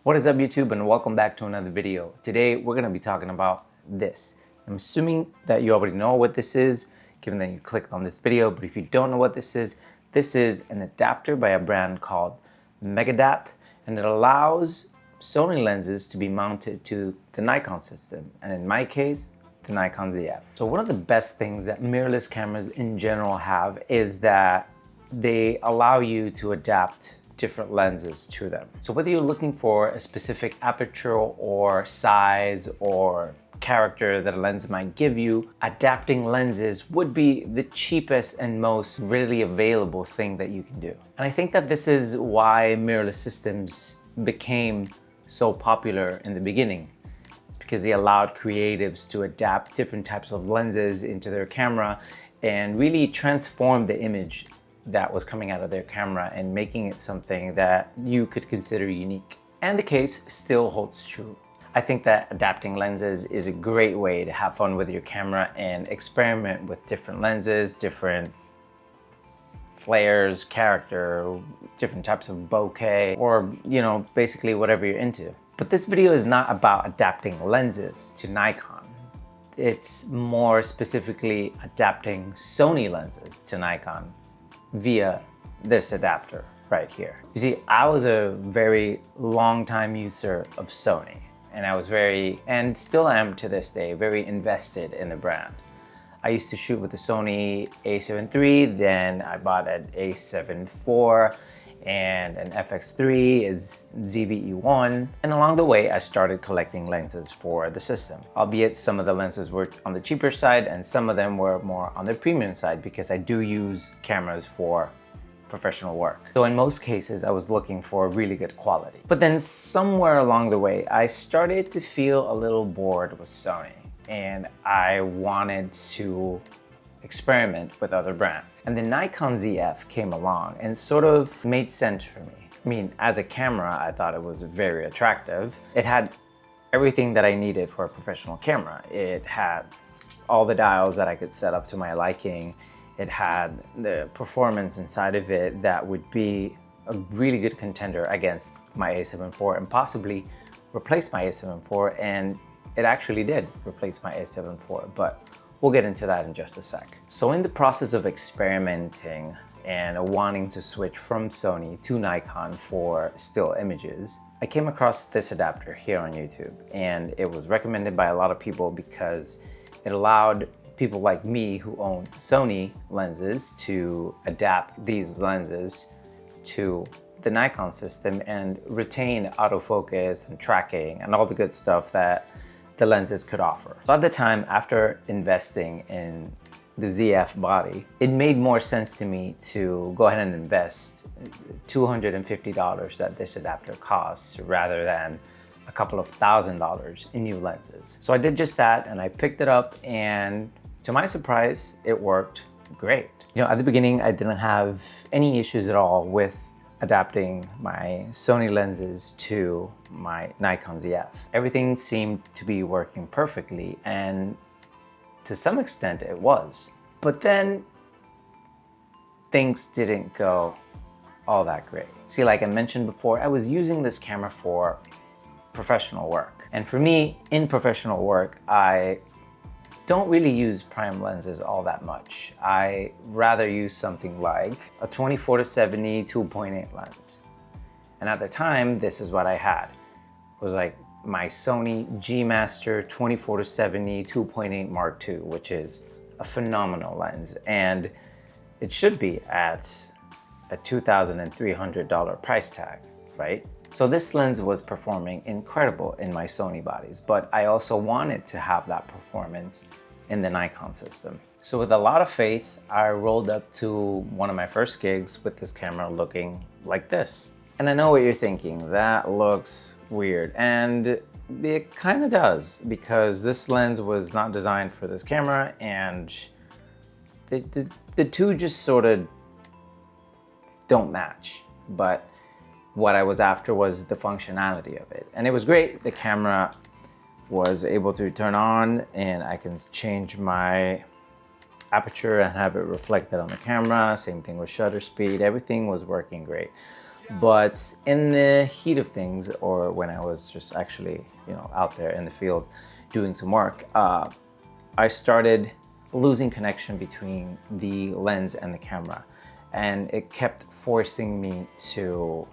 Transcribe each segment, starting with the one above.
What is up, YouTube, and welcome back to another video. Today we're going to be talking about this. I'm assuming that you already know what this is, given that you clicked on this video, but if you don't know what this is an adapter by a brand called MEGADAP, and it allows Sony lenses to be mounted to the Nikon system, and in my case, the Nikon ZF. So one of the best things that mirrorless cameras in general have is that they allow you to adapt different lenses to them. So whether you're looking for a specific aperture or size or character that a lens might give you, adapting lenses would be the cheapest and most readily available thing that you can do. And I think that this is why mirrorless systems became so popular in the beginning. It's because they allowed creatives to adapt different types of lenses into their camera and really transform the image that was coming out of their camera and making it something that you could consider unique. And the case still holds true. I think that adapting lenses is a great way to have fun with your camera and experiment with different lenses, different flares, character, different types of bokeh, or basically whatever you're into. But this video is not about adapting lenses to Nikon. It's more specifically adapting Sony lenses to Nikon via this adapter right here. You see, I was a very long time user of Sony, and I was and still am to this day, very invested in the brand. I used to shoot with the Sony a7 III, then I bought an a7 IV and an FX3 is ZV-E1. And along the way, I started collecting lenses for the system. Albeit some of the lenses were on the cheaper side and some of them were more on the premium side because I do use cameras for professional work. So in most cases, I was looking for really good quality. But then somewhere along the way, I started to feel a little bored with Sony and I wanted to experiment with other brands. And the Nikon ZF came along and sort of made sense for me. I mean, as a camera, I thought it was very attractive. It had everything that I needed for a professional camera. It had all the dials that I could set up to my liking. It had the performance inside of it that would be a really good contender against my a7 IV and possibly replace my a7 IV, and it actually did replace my a7 IV, but we'll get into that in just a sec. So in the process of experimenting and wanting to switch from Sony to Nikon for still images, I came across this adapter here on YouTube, and it was recommended by a lot of people because it allowed people like me who own Sony lenses to adapt these lenses to the Nikon system and retain autofocus and tracking and all the good stuff that the lenses could offer. So at the time, after investing in the ZF body, it made more sense to me to go ahead and invest $250 that this adapter costs rather than a couple of $1,000s in new lenses. So I did just that and I picked it up, and to my surprise, it worked great. At the beginning, I didn't have any issues at all with adapting my Sony lenses to my Nikon ZF. Everything seemed to be working perfectly, and to some extent it was. But then things didn't go all that great. See, like I mentioned before, I was using this camera for professional work. And for me, in professional work, I don't really use prime lenses all that much. I rather use something like a 24-70 2.8 lens. And at the time, this is what I had. It was like my Sony G Master 24-70 2.8 Mark II, which is a phenomenal lens. And it should be at a $2,300 price tag, right? So this lens was performing incredible in my Sony bodies, but I also wanted to have that performance in the Nikon system. So with a lot of faith, I rolled up to one of my first gigs with this camera looking like this. And I know what you're thinking, that looks weird. And it kind of does, because this lens was not designed for this camera, and the two just sort of don't match. But what I was after was the functionality of it. And it was great. The camera was able to turn on and I can change my aperture and have it reflected on the camera. Same thing with shutter speed. Everything was working great. But in the heat of things, or when I was just actually, out there in the field doing some work, I started losing connection between the lens and the camera. And it kept forcing me to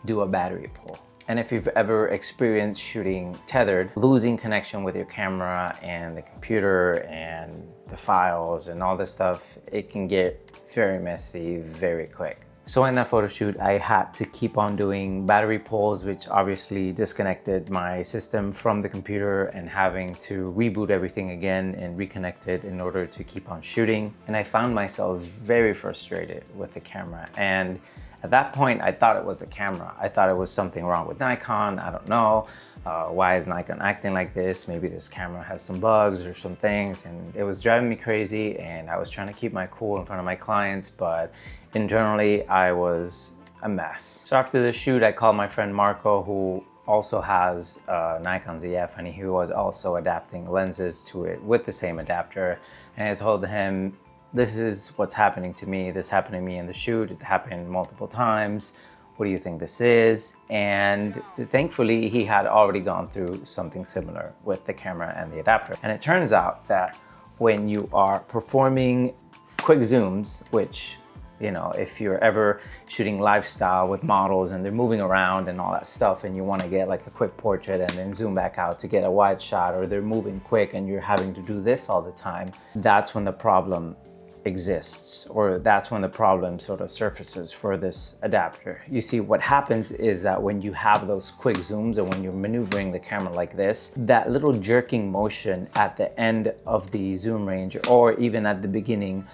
do a battery pull. And if you've ever experienced shooting tethered, losing connection with your camera and the computer and the files and all this stuff, it can get very messy very quick. So in that photo shoot, I had to keep on doing battery pulls, which obviously disconnected my system from the computer, and having to reboot everything again and reconnect it in order to keep on shooting. And I found myself very frustrated with the camera. And at that point, I thought it was a camera. I thought it was something wrong with Nikon. I don't know. Why is Nikon acting like this? Maybe this camera has some bugs or some things, and it was driving me crazy, and I was trying to keep my cool in front of my clients, but internally I was a mess. So after the shoot, I called my friend Marco, who also has a Nikon ZF, and he was also adapting lenses to it with the same adapter. And I told him, this is what's happening to me. This happened to me in the shoot. It happened multiple times. What do you think this is? And thankfully, he had already gone through something similar with the camera and the adapter. And it turns out that when you are performing quick zooms, which, if you're ever shooting lifestyle with models and they're moving around and all that stuff, and you want to get like a quick portrait and then zoom back out to get a wide shot, or they're moving quick and you're having to do this all the time, that's when the problem exists, or that's when the problem sort of surfaces for this adapter. You see, what happens is that when you have those quick zooms, and when you're maneuvering the camera like this, that little jerking motion at the end of the zoom range, or even at the beginning,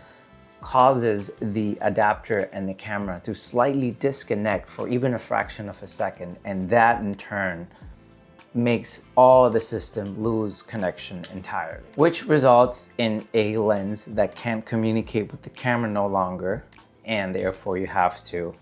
causes the adapter and the camera to slightly disconnect for even a fraction of a second, and that in turn makes all the system lose connection entirely, which results in a lens that can't communicate with the camera no longer, and therefore you have to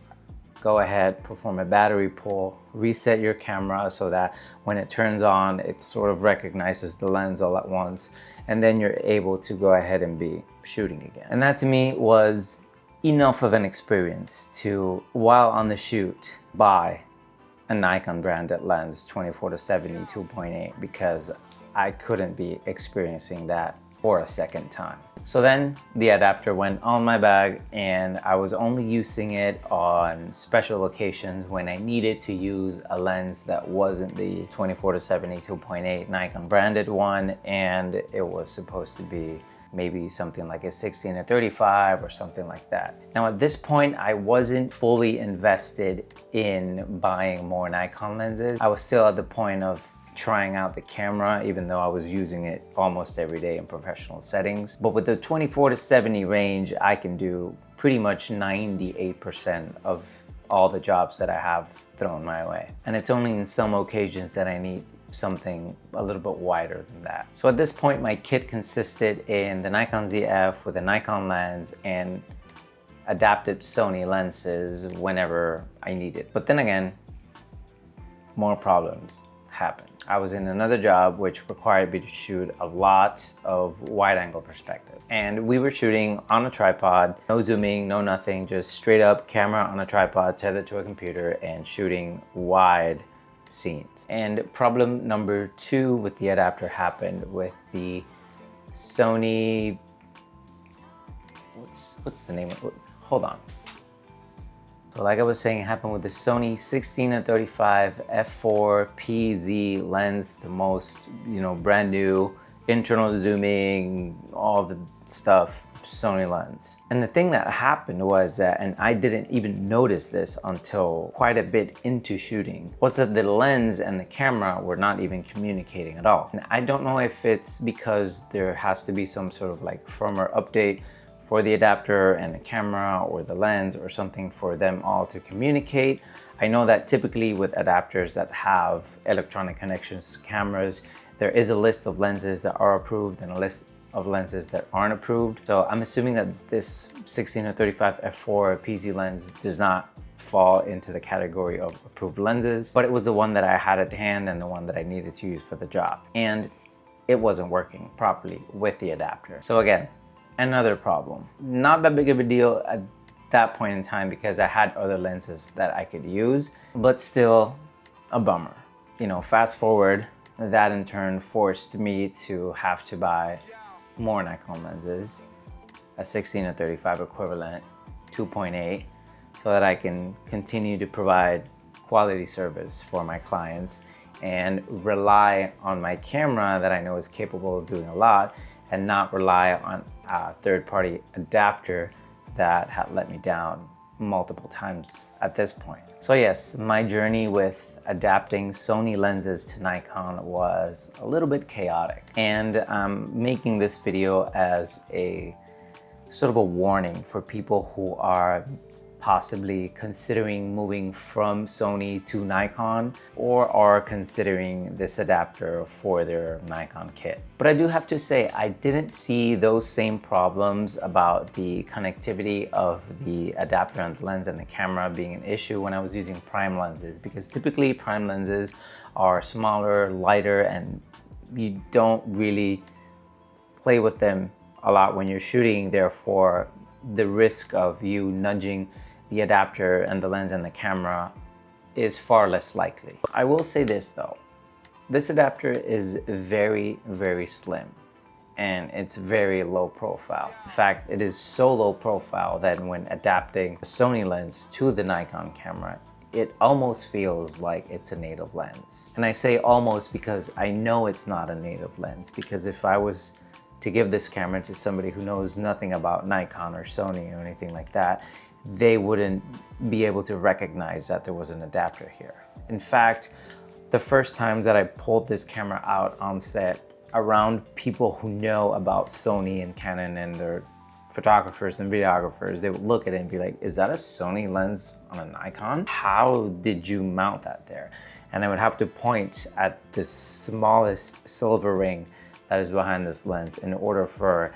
go ahead, perform a battery pull, reset your camera so that when it turns on, it sort of recognizes the lens all at once, and then you're able to go ahead and be shooting again. And that to me was enough of an experience to, while on the shoot, buy a Nikon branded lens 24-70 2.8, because I couldn't be experiencing that for a second time. So then the adapter went on my bag, and I was only using it on special occasions when I needed to use a lens that wasn't the 24-70 2.8 Nikon branded one, and it was supposed to be maybe something like a 16-35 or something like that. Now at this point, I wasn't fully invested in buying more Nikon lenses. I was still at the point of trying out the camera, even though I was using it almost every day in professional settings. But with the 24-70 range, I can do pretty much 98% of all the jobs that I have thrown my way. And it's only in some occasions that I need something a little bit wider than that. So at this point, my kit consisted in the Nikon ZF with a Nikon lens and adapted Sony lenses whenever I needed. But then again, more problems happened. I was in another job which required me to shoot a lot of wide angle perspective. And we were shooting on a tripod, no zooming, no nothing, just straight up camera on a tripod tethered to a computer and shooting wide scenes. And problem number 2 with the adapter happened with the Sony, what's the name of it? Hold on. So like I was saying, it happened with the Sony 16-35 f4 PZ lens, the most, brand new, internal zooming, all the stuff, Sony lens. And the thing that happened was that, and I didn't even notice this until quite a bit into shooting, was that the lens and the camera were not even communicating at all. And I don't know if it's because there has to be some sort of like firmware update for the adapter and the camera or the lens or something for them all to communicate. I know that typically with adapters that have electronic connections to cameras, there is a list of lenses that are approved and a list of lenses that aren't approved. So I'm assuming that this 16-35 f4 PZ lens does not fall into the category of approved lenses, but it was the one that I had at hand and the one that I needed to use for the job. And it wasn't working properly with the adapter. So again, another problem. Not that big of a deal at that point in time because I had other lenses that I could use, but still a bummer. You know, fast forward, that in turn forced me to have to buy more Nikon lenses, a 16 to 35 equivalent, 2.8, so that I can continue to provide quality service for my clients and rely on my camera that I know is capable of doing a lot, and not rely on a third-party adapter that had let me down multiple times at this point. So yes, my journey with adapting Sony lenses to Nikon was a little bit chaotic, and I'm making this video as a sort of a warning for people who are possibly considering moving from Sony to Nikon, or are considering this adapter for their Nikon kit. But I do have to say, I didn't see those same problems about the connectivity of the adapter and the lens and the camera being an issue when I was using prime lenses, because typically prime lenses are smaller, lighter, and you don't really play with them a lot when you're shooting. Therefore, the risk of you nudging the adapter and the lens and the camera is far less likely. I will say this though, this adapter is very, very slim, and it's very low profile. In fact, it is so low profile that when adapting a Sony lens to the Nikon camera, it almost feels like it's a native lens. And I say almost because I know it's not a native lens, because if I was to give this camera to somebody who knows nothing about Nikon or Sony or anything like that, they wouldn't be able to recognize that there was an adapter here. In fact, the first times that I pulled this camera out on set around people who know about Sony and Canon and their photographers and videographers, they would look at it and be like, is that a Sony lens on a Nikon? How did you mount that there? And I would have to point at the smallest silver ring that is behind this lens in order for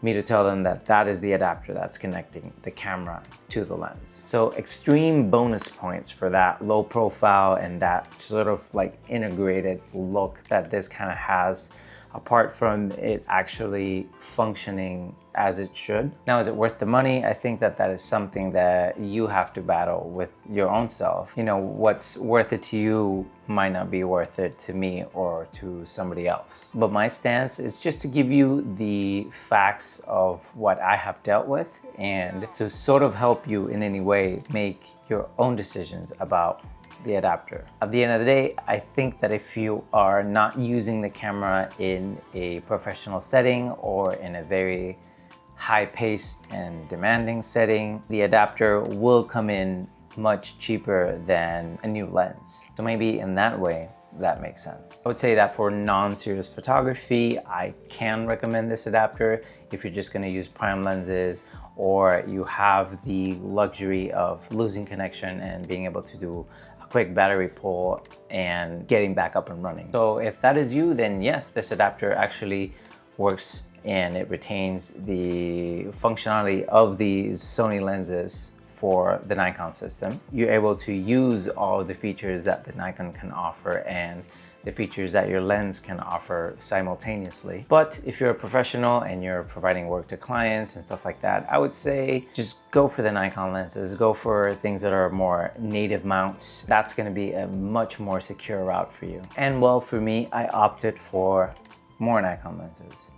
me to tell them that that is the adapter that's connecting the camera to the lens. So extreme bonus points for that low profile and that sort of like integrated look that this kind of has, apart from it actually functioning as it should. Now, is it worth the money? I think that that is something that you have to battle with your own self. You know, what's worth it to you might not be worth it to me or to somebody else. But my stance is just to give you the facts of what I have dealt with and to sort of help you in any way make your own decisions about the adapter. At the end of the day, I think that if you are not using the camera in a professional setting or in a very high-paced and demanding setting, the adapter will come in much cheaper than a new lens. So maybe in that way, that makes sense. I would say that for non-serious photography, I can recommend this adapter if you're just gonna use prime lenses, or you have the luxury of losing connection and being able to do a quick battery pull and getting back up and running. So if that is you, then yes, this adapter actually works and it retains the functionality of these Sony lenses for the Nikon system. You're able to use all of the features that the Nikon can offer and the features that your lens can offer simultaneously. But if you're a professional and you're providing work to clients and stuff like that, I would say just go for the Nikon lenses. Go for things that are more native mounts. That's gonna be a much more secure route for you. And well, for me, I opted for more Nikon lenses.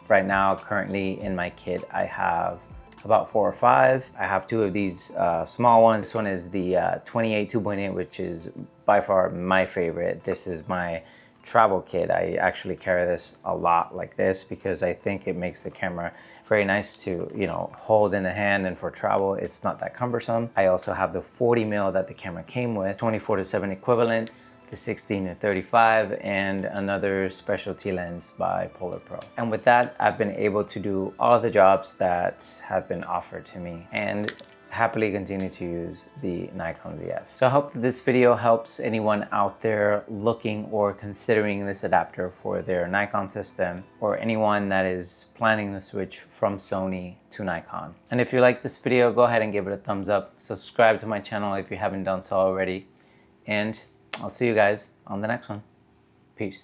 Right now, currently in my kit, I have about 4 or 5. I have 2 of these small ones. This one is the 28 2.8, which is by far my favorite. This is my travel kit. I actually carry this a lot like this because I think it makes the camera very nice to, you know, hold in the hand, and for travel, it's not that cumbersome. I also have the 40mm that the camera came with, 24-7 equivalent, the 16-35, and another specialty lens by Polar Pro. And with that, I've been able to do all the jobs that have been offered to me and happily continue to use the Nikon ZF. So I hope that this video helps anyone out there looking or considering this adapter for their Nikon system, or anyone that is planning to switch from Sony to Nikon. And if you like this video, go ahead and give it a thumbs up. Subscribe to my channel if you haven't done so already. And I'll see you guys on the next one. Peace.